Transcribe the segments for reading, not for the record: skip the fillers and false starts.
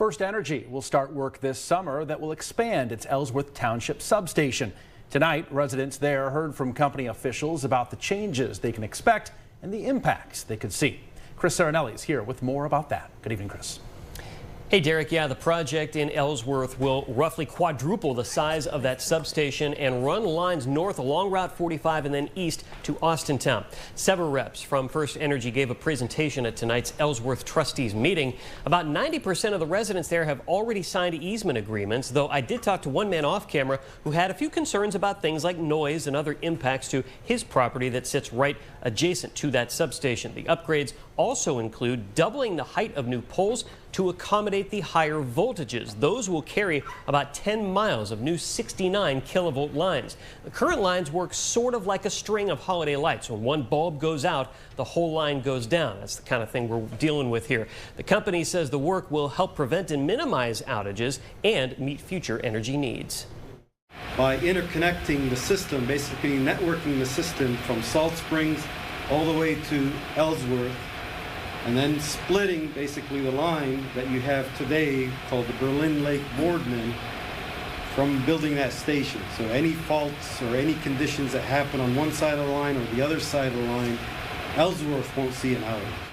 FirstEnergy will start work this summer that will expand its Ellsworth Township substation. Tonight, residents there heard from company officials about the changes they can expect and the impacts they could see. Chris Cerenelli is here with more about that. Good evening, Chris. Hey, Derek. Yeah, the project in Ellsworth will roughly quadruple the size of that substation and run lines north along Route 45 and then east to Austintown. Several reps from FirstEnergy gave a presentation at tonight's Ellsworth trustees meeting. About 90% of the residents there have already signed easement agreements, though I did talk to one man off camera who had a few concerns about things like noise and other impacts to his property that sits right adjacent to that substation. The upgrades also include doubling the height of new poles to accommodate the higher voltages. Those will carry about 10 miles of new 69 kilovolt lines. The current lines work sort of like a string of holiday lights. When one bulb goes out, the whole line goes down. That's the kind of thing we're dealing with here. The company says the work will help prevent and minimize outages and meet future energy needs. By interconnecting the system, basically networking the system from Salt Springs all the way to Ellsworth, and then splitting basically the line that you have today called the Berlin Lake Boardman from building that station. So any faults or any conditions that happen on one side of the line or the other side of the line, Ellsworth won't see an outage.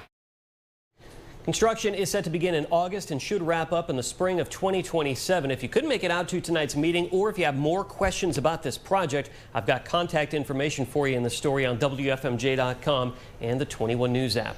Construction is set to begin in August and should wrap up in the spring of 2027. If you couldn't make it out to tonight's meeting, or if you have more questions about this project, I've got contact information for you in the story on WFMJ.com and the 21 News app.